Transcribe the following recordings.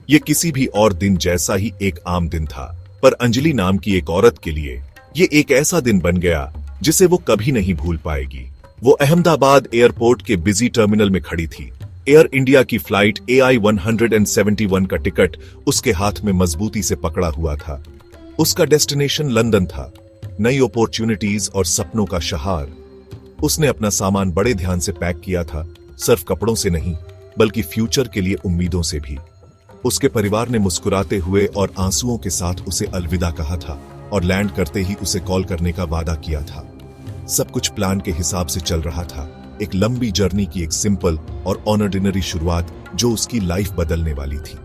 ये किसी भी और दिन जैसा ही एक आम दिन था, पर अंजलि नाम की एक औरत के लिए ये एक ऐसा दिन बन गया जिसे वो कभी नहीं भूल पाएगी। वो अहमदाबाद एयरपोर्ट के बिजी टर्मिनल में खड़ी थी। एयर इंडिया की फ्लाइट AI 171 का टिकट उसके हाथ में मजबूती से पकड़ा हुआ था। उसका डेस्टिनेशन लंदन था। नई अपॉर्चुनिटीज और सपनों का शहार। उसने अपना सामान बड़े ध्यान से पैक किया था, सिर्फ कपड़ों से नहीं बल्कि फ्यूचर के लिए उम्मीदों से भी। उसके परिवार ने मुस्कुराते हुए और आंसुओं के साथ उसे अलविदा कहा था और लैंड करते ही उसे कॉल करने का वादा किया था। सब कुछ प्लान के हिसाब से चल रहा था। एक लंबी जर्नी की एक सिंपल और ऑर्डिनरी शुरुआत जो उसकी लाइफ बदलने वाली थी।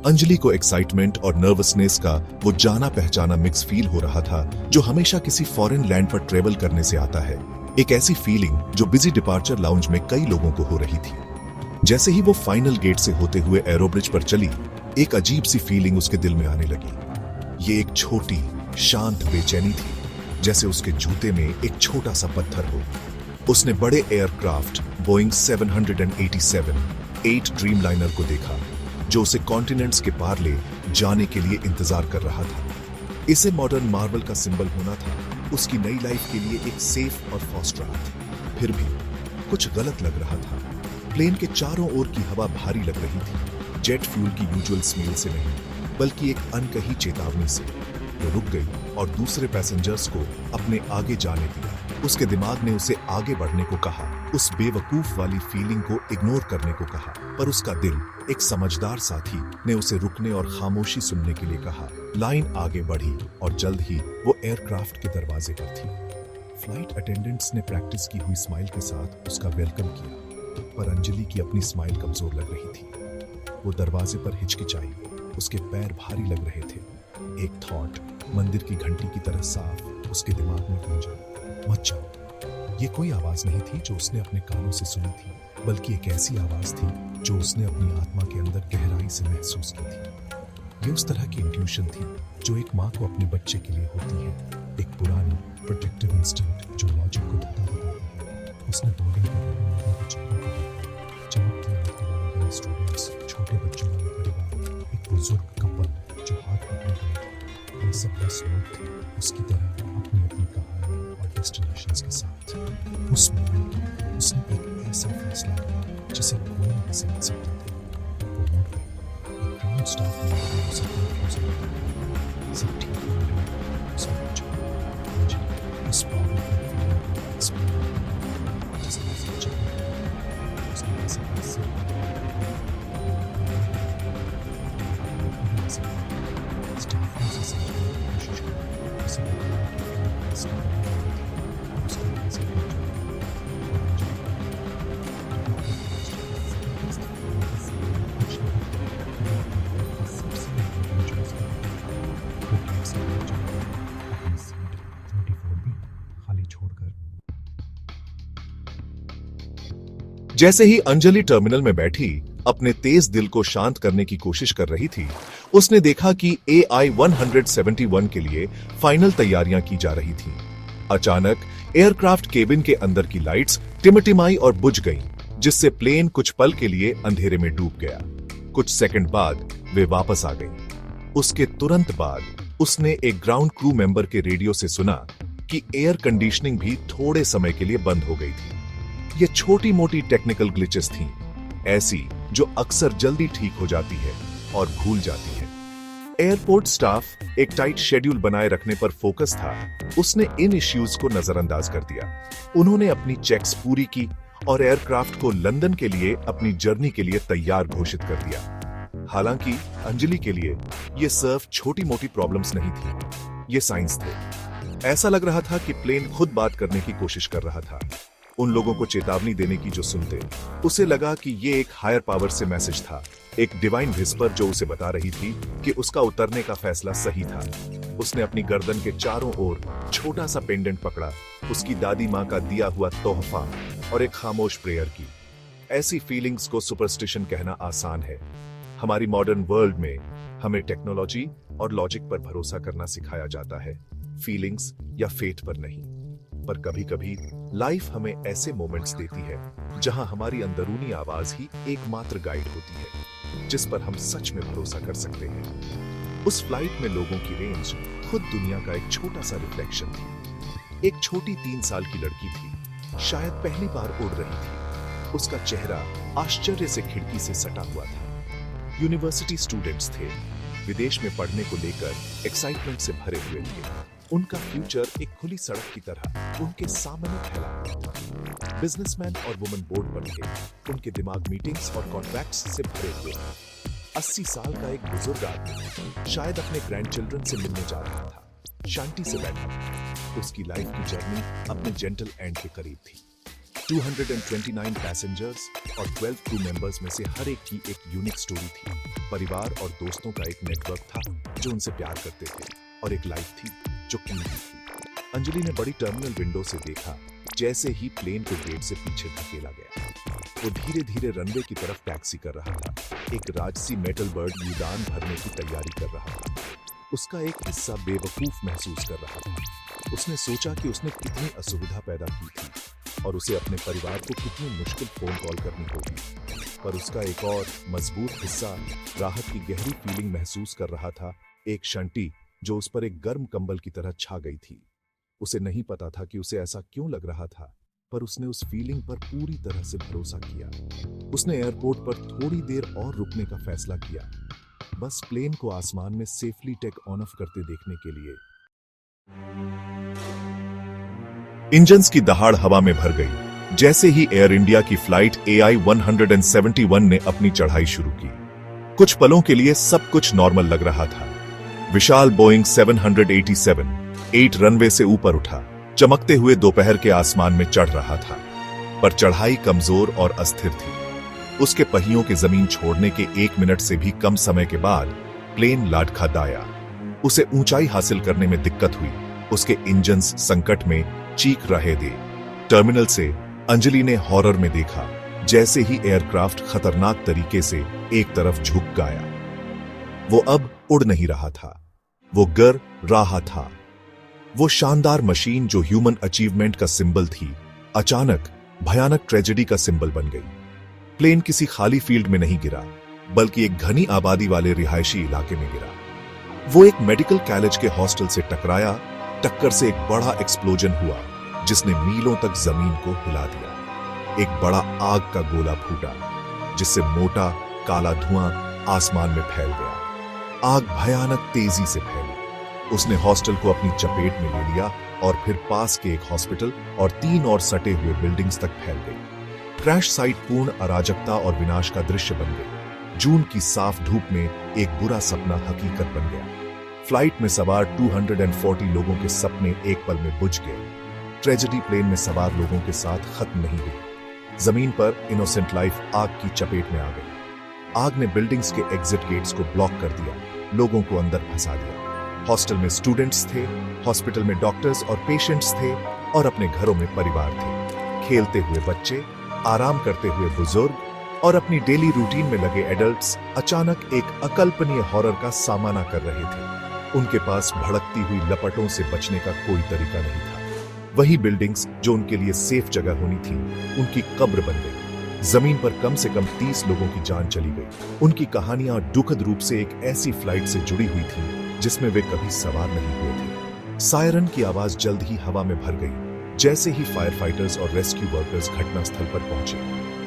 अंजलि को एक्साइटमेंट और नर्वसनेस का वो जाना पहचाना मिक्स फील हो रहा था जो हमेशा किसी फॉरेन लैंड पर ट्रेवल करने से आता है। एक ऐसी फीलिंग जो बिजी डिपार्चर लाउंज में कई लोगों को हो रही थी। जैसे ही वो फाइनल गेट से होते हुए एरोब्रिज पर चली, एक अजीब सी फीलिंग उसके दिल में आने लगी। ये एक छोटी शांत बेचैनी थी, जैसे उसके जूते में एक छोटा सा पत्थर हो। उसने बड़े एयरक्राफ्ट बोइंग 787 8 ड्रीमलाइनर को देखा जो उसे कॉन्टिनेंट्स के पार ले जाने के लिए इंतजार कर रहा था। इसे मॉडर्न मार्वल का सिंबल होना था उसकी नई लाइफ के लिए एक सेफ और फास्ट राहत। फिर भी कुछ गलत लग रहा था। प्लेन के चारों ओर की हवा भारी लग रही थी, जेट फ्यूल की यूजुअल स्मेल से नहीं बल्कि एक अनकही चेतावनी से। वो रुक गई और दूसरे पैसेंजर्स को अपने आगे जाने दिया। उसके दिमाग ने उसे आगे बढ़ने को कहा, उस बेवकूफ वाली फीलिंग को इग्नोर करने को कहा, पर उसका दिल, एक समझदार साथी, ने उसे रुकने और खामोशी सुनने के लिए कहा। लाइन आगे बढ़ी और जल्द ही वो एयरक्राफ्ट के दरवाजे पर थी। फ्लाइट अटेंडेंट्स ने प्रैक्टिस की हुई स्माइल के साथ उसका वेलकम किया, पर अंजलि की अपनी स्माइल कमजोर लग रही थी। वो दरवाजे पर हिचकिचाई, उसके पैर भारी लग रहे थे। एक थॉट मंदिर की घंटी की तरह साफ उसके दिमाग में गूंजा, मत जाओ। ये कोई आवाज नहीं थी जो उसने अपने कानों से सुनी थी, बल्कि एक ऐसी आवाज थी जो उसने अपनी आत्मा के अंदर गहराई से महसूस की थी। ये उस तरह की इंट्यूशन थी जो एक माँ को अपने बच्चे के लिए होती है, एक पुरानी प्रोटेक्टिव इंस्टिंक्ट जो लॉजिक को धोता देता है। उसने बोर्डिंग के चमकते आंखों वाले स्टूडेंट्स, छोटे बच्चों वाले परिवार, एक बुजुर्ग कपल जो हाथ पकड़े हुए थे, ये सब बस लोग थे उसकी तरह अपनी अपनी कहानी और डेस्टिनेशंस के साथ। उस मोमेंट में उसने एक ऐसा फैसला लिया जिसे कोई नहीं समझ सकता था। वो मुड़ गई। एक ग्राउंड स्टाफ ने उसे कंफ्यूज कर दिया। सब ठीक हो गया, उसने पूछा, अंजलि, उस पावरफुल फीलिंग को एक्सप्लेन करो जिसने उसे चला। उसने ऐसे कैसे स्टाफ ने उसे समझने की कोशिश की। उसे बताया कि फिल्म इसकी बनी हुई थी और उसको कैसे और अंजलि कुछ नहीं किया। अपनी सबसे इम्पोर्टेंट चॉइस की वो कैसे अपनी सीट 34B खाली छोड़कर। जैसे ही अंजलि टर्मिनल में बैठी अपने तेज दिल को शांत करने की कोशिश कर रही थी, उसने देखा कि AI 171 के लिए फाइनल तैयारियां की जा रही थीं। अचानक एयरक्राफ्ट केबिन के अंदर की लाइट्स टिमटिमाई और बुझ गईं, जिससे प्लेन कुछ पल के लिए अंधेरे में डूब गया। कुछ सेकंड बाद वे वापस आ गईं। उसके तुरंत बाद उसने एक ग्राउंड क्रू मेंबर के रेडियो से सुना कि एयर कंडीशनिंग भी थोड़े समय के लिए बंद हो गई थी। ये छोटी मोटी टेक्निकल ग्लिचेस थीं, ऐसी जो अक्सर जल्दी ठीक हो जाती है और भूल जाती है। एयरपोर्ट स्टाफ एक टाइट शेड्यूल बनाए रखने पर फोकस था। उसने इन इश्यूज को नजरअंदाज कर दिया। उन्होंने अपनी चेक्स पूरी की और एयरक्राफ्ट को लंदन के लिए अपनी जर्नी के लिए तैयार घोषित कर दिया। हालांकि अंजलि के लिए ये सिर्फ छोटी मोटी प्रॉब्लम्स नहीं थी, ये साइंस थे। ऐसा लग रहा था कि प्लेन खुद बात करने की कोशिश कर रहा था, उन लोगों को चेतावनी देने की जो सुनते। उसे लगा कि ये एक हायर पावर से मैसेज था, एक डिवाइन विस्पर जो उसे बता रही थी कि उसका उतरने का फैसला सही था। उसने अपनी गर्दन के चारों ओर छोटा सा पेंडेंट पकड़ा, उसकी दादी माँ का दिया हुआ तोहफा और एक खामोश प्रेयर की। ऐसी फीलिंग्स को सुपरस्टिशन कहना आसान है। हमारी मॉडर्न वर्ल्ड में हमें टेक्नोलॉजी और लॉजिक पर भरोसा करना सिखाया जाता है, फीलिंग्स या फेट पर नहीं। पर कभी कभी लाइफ हमें ऐसे मोमेंट्स देती है जहां हमारी अंदरूनी आवाज ही एकमात्र गाइड होती है जिस पर हम सच में भरोसा कर सकते हैं। उस फ्लाइट में लोगों की रेंज खुद दुनिया का एक छोटा सा रिफ्लेक्शन थी। एक छोटी 3 साल की लड़की थी, शायद पहली बार उड़ रही थी। उसका चेहरा आश्चर्य से खिड़की से सटा हुआ था। यूनिवर्सिटी स्टूडेंट्स थे, विदेश में पढ़ने को लेकर एक्साइटमेंट से भरे हुए थे। उनका फ्यूचर एक खुली सड़क की तरह उनके सामने फैला हुआ था। बिजनेसमैन और वुमेन बोर्ड पर थे, उनके दिमाग मीटिंग्स और कॉन्ट्रैक्ट्स से भरे हुए थे। 80 साल का एक बुजुर्ग आदमी शायद अपने ग्रैंड चिल्ड्रन से मिलने जा रहा था, शांति से बैठा था। उसकी लाइफ की जर्नी अपने जेंटल एंड के करीब थी। 229 पैसेंजर्स और 12 क्रू मेंबर्स में से हर एक की एक यूनिक स्टोरी थी। परिवार और दोस्तों का एक नेटवर्क था जो उनसे प्यार करते थे, और एक लाइफ थी जो कीमती थी। अंजलि ने बड़ी टर्मिनल विंडो से देखा जैसे ही प्लेन को गेट से पीछे धकेला गया। वो धीरे धीरे रनवे की तरफ टैक्सी कर रहा था। एक राजसी मेटल बर्ड उड़ान भरने की तैयारी कर रहा था। उसका एक हिस्सा बेवकूफ महसूस कर रहा था। उसने सोचा कि उसने कितनी असुविधा पैदा की थी और उसे अपने परिवार को कितनी मुश्किल फोन कॉल करनी होगी। पर उसका एक और मजबूत हिस्सा राहत की गहरी फीलिंग महसूस कर रहा था, एक शंटी जो उस पर एक गर्म कंबल की तरह छा गई थी। उसे नहीं पता था कि उसे ऐसा क्यों लग रहा था, पर उसने उस फीलिंग पर पूरी तरह से भरोसा किया। उसने एयरपोर्ट पर थोड़ी देर और रुकने का फैसला किया, बस प्लेन को आसमान में सेफली टेक ऑन ऑफ करते देखने के लिए। इंजन्स की दहाड़ हवा में भर गई जैसे ही एयर इंडिया की फ्लाइट AI 171 ने अपनी चढ़ाई शुरू की। कुछ पलों के लिए सब कुछ नॉर्मल लग रहा था। विशाल बोइंग 787 8 रनवे से ऊपर उठा, चमकते हुए दोपहर के आसमान में चढ़ रहा था। पर चढ़ाई कमजोर और अस्थिर थी। उसके पहियों के जमीन छोड़ने के 1 मिनट से भी कम समय के बाद प्लेन लड़खड़ाया। उसे ऊंचाई हासिल करने में दिक्कत हुई। उसके इंजन्स संकट में चीख रहे थे। टर्मिनल से अंजलि ने हॉरर में देखा जैसे ही एयरक्राफ्ट खतरनाक तरीके से एक तरफ झुक गया। वो अब उड़ नहीं रहा था, वो गिर रहा था। वो शानदार मशीन जो ह्यूमन अचीवमेंट का सिंबल थी, अचानक भयानक ट्रेजेडी का सिंबल बन गई। प्लेन किसी खाली फील्ड में नहीं गिरा, बल्कि एक घनी आबादी वाले रिहायशी इलाके में गिरा। वो एक मेडिकल कॉलेज के हॉस्टल से टकराया। टक्कर से एक बड़ा एक्सप्लोजन हुआ जिसने मीलों तक जमीन को हिला दिया। एक बड़ा आग का गोला फूटा जिससे मोटा काला धुआं आसमान में फैल गया। आग भयानक तेजी से फैली। उसने हॉस्टल को अपनी चपेट में ले लिया और फिर पास के एक हॉस्पिटल और 3 और सटे हुए बिल्डिंग्स तक फैल गई। क्रैश साइट पूर्ण अराजकता और विनाश का दृश्य बन गई। जून की साफ धूप में एक बुरा सपना हकीकत बन गया। फ्लाइट में सवार 240 लोगों के सपने एक पल में बुझ गए। ट्रेजेडी प्लेन में सवार लोगों के साथ खत्म नहीं हुई। जमीन पर इनोसेंट लाइफ आग की चपेट में आ गई। आग ने बिल्डिंग्स के एग्जिट गेट्स को ब्लॉक कर दिया, लोगों को अंदर फंसा दिया। हॉस्टल में स्टूडेंट्स थे, हॉस्पिटल में डॉक्टर्स और पेशेंट्स थे, और अपने घरों में परिवार थे। खेलते हुए बच्चे, आराम करते हुए बुजुर्ग और अपनी डेली रूटीन में लगे एडल्ट्स अचानक एक अकल्पनीय हॉरर का सामना कर रहे थे। उनके पास भड़कती हुई लपटों से बचने का कोई तरीका नहीं था। वही बिल्डिंग्स जो उनके लिए सेफ जगह होनी थी, उनकी कब्र बन गई। जमीन पर कम से कम 30 लोगों की जान चली गई। उनकी कहानियां दुखद रूप से एक ऐसी फ्लाइट से जुड़ी हुई थी जिसमें वे कभी सवार नहीं हुए थे। सायरन की आवाज जल्द ही हवा में भर गई जैसे ही फायर फाइटर्स और रेस्क्यू वर्कर्स घटनास्थल पर पहुंचे।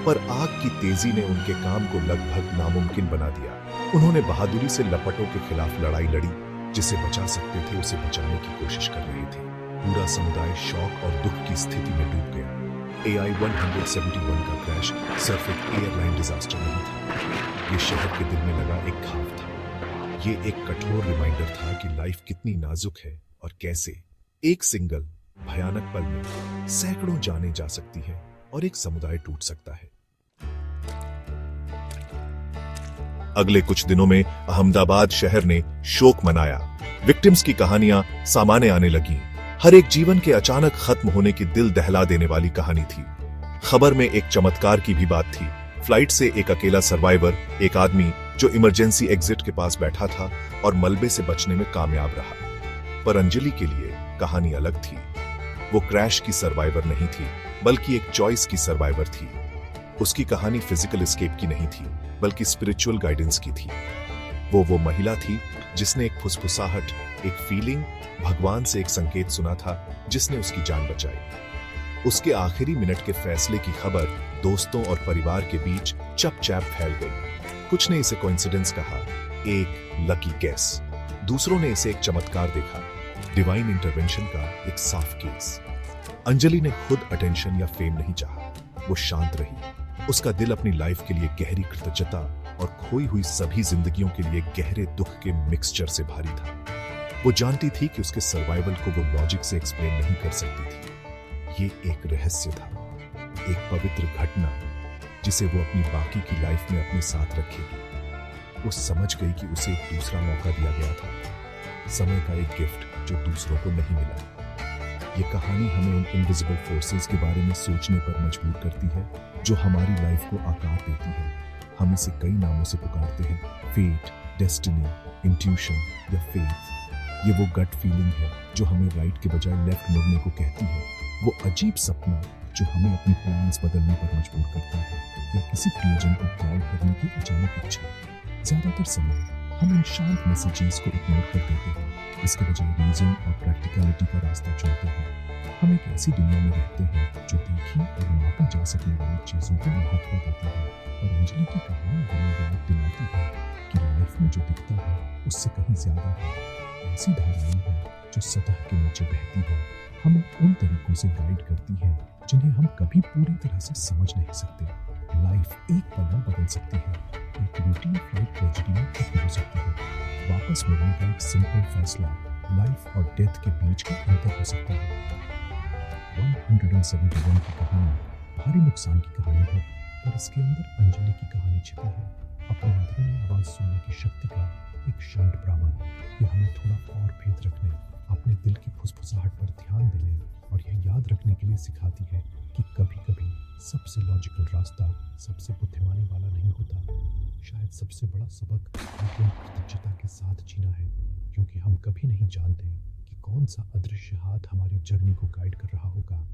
पर आग की तेजी ने उनके काम को लगभग नामुमकिन बना दिया। उन्होंने बहादुरी से लपटों के खिलाफ लड़ाई लड़ी। जिसे बचा सकते थे उसे बचाने की कोशिश कर रहे थे। पूरा समुदाय शॉक और दुख की स्थिति में डूब गया। AI 171 का क्रैश सिर्फ एक एयरलाइन डिजास्टर नहीं था, ये शहर के दिल में लगा एक घाव था। ये एक कठोर रिमाइंडर था कि लाइफ कितनी नाजुक है और कैसे एक सिंगल भयानक पल में सैकड़ों जानें जा सकती है और एक समुदाय टूट सकता है। अगले कुछ दिनों में अहमदाबाद शहर ने शोक मनाया। विक्टिम्स की कहानियां सामने आने लगीं। हर एक जीवन के अचानक खत्म होने की दिल दहला देने वाली कहानी थी। खबर में एक चमत्कार की भी बात थी। फ्लाइट से एक अकेला सर्वाइवर, एक आदमी जो इमरजेंसी एग्जिट के पास बैठा था और मलबे से बचने में कामयाब रहा। पर अंजलि के लिए कहानी अलग थी। वो क्रैश की सर्वाइवर नहीं थी, बल्कि एक चॉइस की सर्वाइवर थी। उसकी कहानी फिजिकल एस्केप की नहीं थी, बल्कि स्पिरिचुअल गाइडेंस की थी। वो महिला थी जिसने एक फुसफुसाहट, एक फीलिंग, भगवान से एक संकेत सुना था, जिसने उसकी जान बचाई। उसके आखिरी मिनट के फैसले की खबर दोस्तों और परिवार के बीच चपचाप फैल गई। कुछ ने इसे कोइंसिडेंस कहा, एक लकी गेस। दूसरों ने इसे एक चमत्कार देखा, डिवाइन इंटरवेंशन का एक साफ केस। अंजलि ने खुद अटेंशन या फेम नहीं चाहा। वो शांत रही। उसका दिल अपनी लाइफ के लिए गहरी कृतज्ञता और खोई हुई सभी जिंदगियों के लिए गहरे दुख के मिक्सचर से भारी था। वो जानती थी कि उसके सर्वाइवल को वो लॉजिक से एक्सप्लेन नहीं कर सकती थी। ये एक रहस्य था, एक पवित्र घटना जिसे वो अपनी बाकी की लाइफ में अपने साथ रखेगी। वो समझ गई कि उसे एक दूसरा मौका दिया गया था, समय का एक गिफ्ट जो दूसरों को नहीं मिला। ये कहानी हमें उन इनविजिबल फोर्सेस के बारे में सोचने पर मजबूर करती है जो हमारी लाइफ को आकार देती है। हम इसे कई नामों से पुकारते हैं, फेट, डेस्टिनी, इंट्यूशन या फेथ। ये वो गट फीलिंग है जो हमें राइट के बजाय लेफ्ट मुड़ने को कहती है। वो अजीब सपना जो हमें अपने प्लान्स बदलने पर मजबूर करता है, या किसी प्रियजन को कॉल करने की अचानक इच्छा। ज्यादातर समय हम इन शांत मैसेजेस को इग्नोर कर देते हैं, इसके बजाय रीजन और प्रैक्टिकलिटी का रास्ता चुनते हैं। हम एक ऐसी दुनिया में रहते हैं जो देखी और मापी जा सकने वाली चीजों को महत्व देती है। और अंजलि की कहानी हमें याद दिलाती है कि लाइफ में जो दिखता है उससे कहीं ज्यादा है। ऐसी धाराएं हैं जो सतह के नीचे बहती है, हमें उन तरीकों से गाइड करती है जिन्हें हम कभी पूरी तरह से समझ नहीं सकते। लाइफ एक पल में बदल सकती है, एक रूटीन फ्लाइट ट्रेजेडी में खत्म हो सकती है। वापस मुड़ने का एक सिंपल फैसला लाइफ और डेथ के बीच का अंतर हो सकता है। 171 की कहानी भारी नुकसान की कहानी है, पर इसके अंदर अंजलि की कहानी छिपी है। अपने अंदरूनी आवाज सुनने की शक्ति का एक शांत प्रमाण। ये हमें थोड़ा और फेथ रखने, अपने दिल की फुसफुसाहट पर ध्यान देने और यह याद रखने के लिए सिखाती है कि कभी-कभी सबसे लॉजिकल रास्ता सबसे बुद्धिमानी वाला नहीं होता। शायद सबसे बड़ा सबक पूर्ण कृतज्ञता के साथ जीना है, क्योंकि हम कभी नहीं जानते कि कौन सा अदृश्य हाथ हमारी जर्नी को गाइड कर रहा होगा।